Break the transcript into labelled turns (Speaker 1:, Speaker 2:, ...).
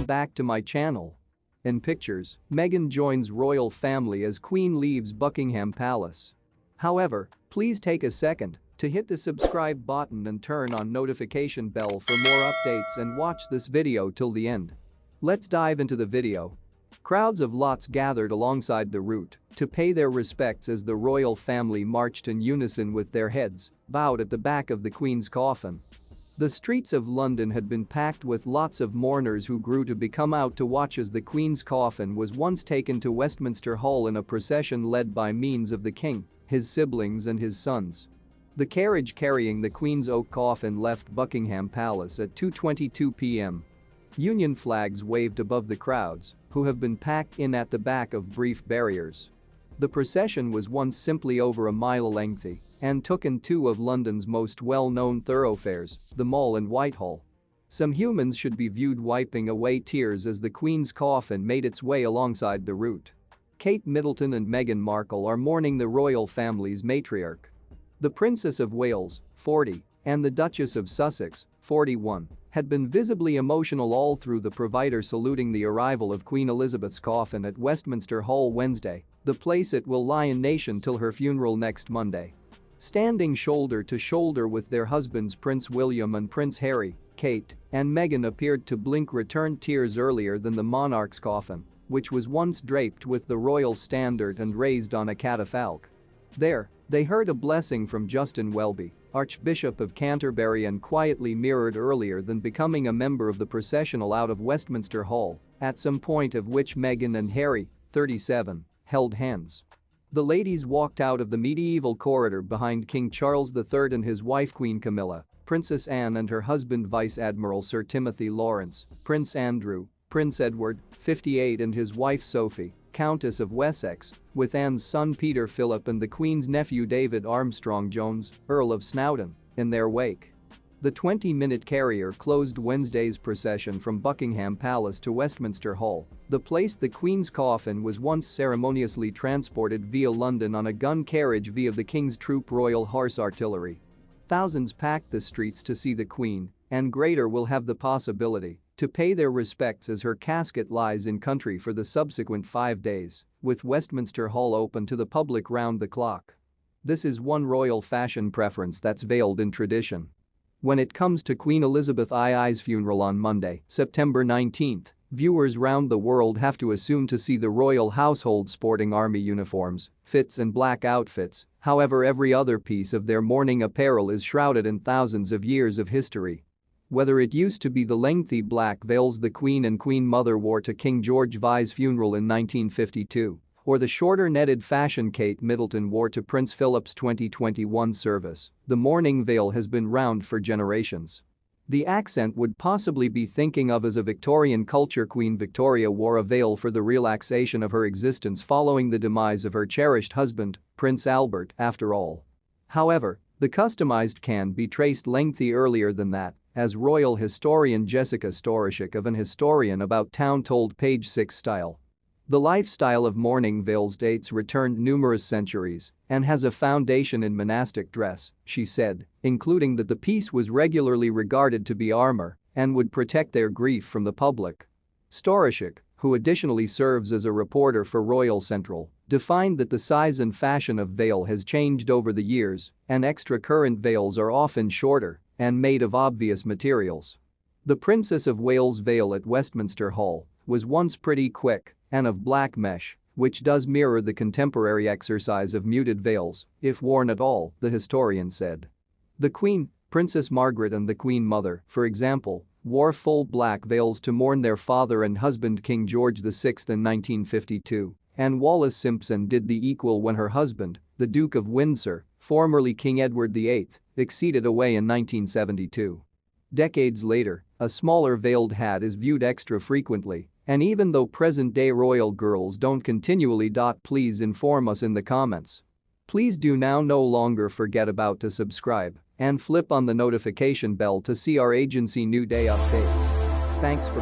Speaker 1: welcome back to my channel. In pictures, Meghan joins royal family as Queen leaves Buckingham Palace. However, please take a second to hit the subscribe button and turn on notification bell for more updates and watch this video till the end. Let's dive into the video. Crowds of lots gathered alongside the route to pay their respects as the royal family marched in unison with their heads bowed at the back of the Queen's coffin. The streets of London had been packed with lots of mourners who grew to become out to watch as the Queen's coffin was once taken to Westminster Hall in a procession led by means of the King, his siblings and his sons. The carriage carrying the Queen's oak coffin left Buckingham Palace at 2:22 p.m. Union flags waved above the crowds, who have been packed in at the back of brief barriers. The procession was once simply over a mile lengthy and took in two of London's most well-known thoroughfares, the Mall and Whitehall. Some humans should be viewed wiping away tears as the Queen's coffin made its way alongside the route. Kate Middleton and Meghan Markle are mourning the royal family's matriarch. The Princess of Wales, 40, and the Duchess of Sussex, 41, had been visibly emotional all through the provider saluting the arrival of Queen Elizabeth's coffin at Westminster Hall Wednesday, the place it will lie in nation till her funeral next Monday. Standing shoulder to shoulder with their husbands Prince William and Prince Harry, Kate and Meghan appeared to blink returned tears earlier than the monarch's coffin, which was once draped with the royal standard and raised on a catafalque. There, they heard a blessing from Justin Welby, Archbishop of Canterbury, and quietly mirrored earlier than becoming a member of the processional out of Westminster Hall, at some point of which Meghan and Harry, 37, held hands. The ladies walked out of the medieval corridor behind King Charles III and his wife Queen Camilla, Princess Anne and her husband Vice Admiral Sir Timothy Lawrence, Prince Andrew, Prince Edward, 58 and his wife Sophie, Countess of Wessex, with Anne's son Peter Philip and the Queen's nephew David Armstrong-Jones, Earl of Snowdon, in their wake. The 20-minute carrier closed Wednesday's procession from Buckingham Palace to Westminster Hall, the place the Queen's coffin was once ceremoniously transported via London on a gun carriage via the King's Troop Royal Horse Artillery. Thousands packed the streets to see the Queen, and greater will have the possibility to pay their respects as her casket lies in country for the subsequent 5 days, with Westminster Hall open to the public round the clock. This is one royal fashion preference that's veiled in tradition. When it comes to Queen Elizabeth II's funeral on Monday, September 19, viewers round the world have to assume to see the royal household sporting army uniforms, fits and black outfits. However, every other piece of their mourning apparel is shrouded in thousands of years of history. Whether it used to be the lengthy black veils the Queen and Queen Mother wore to King George VI's funeral in 1952, or the shorter netted fashion Kate Middleton wore to Prince Philip's 2021 service, the mourning veil has been round for generations. The accent would possibly be thinking of as a Victorian culture. Queen Victoria wore a veil for the relaxation of her existence following the demise of her cherished husband, Prince Albert, after all. However, the customized can be traced lengthy earlier than that, as royal historian Jessica Storishik of An Historian About Town told Page 6 Style. The lifestyle of mourning veils dates returned numerous centuries and has a foundation in monastic dress, she said, including that the piece was regularly regarded to be armor and would protect their grief from the public. Storishik, who additionally serves as a reporter for Royal Central, defined that the size and fashion of veil has changed over the years, and extra current veils are often shorter and made of obvious materials. The Princess of Wales veil at Westminster Hall was once pretty quick and of black mesh, which does mirror the contemporary exercise of muted veils, if worn at all, the historian said. The Queen, Princess Margaret and the Queen Mother, for example, wore full black veils to mourn their father and husband King George VI in 1952, and Wallis Simpson did the equal when her husband, the Duke of Windsor, formerly King Edward VIII, exceeded away in 1972. Decades later, a smaller veiled hat is viewed extra frequently, and even though present-day royal girls don't continually. Please inform us in the comments. Please do now no longer forget about to subscribe and flip on the notification bell to see our agency new day updates. Thanks for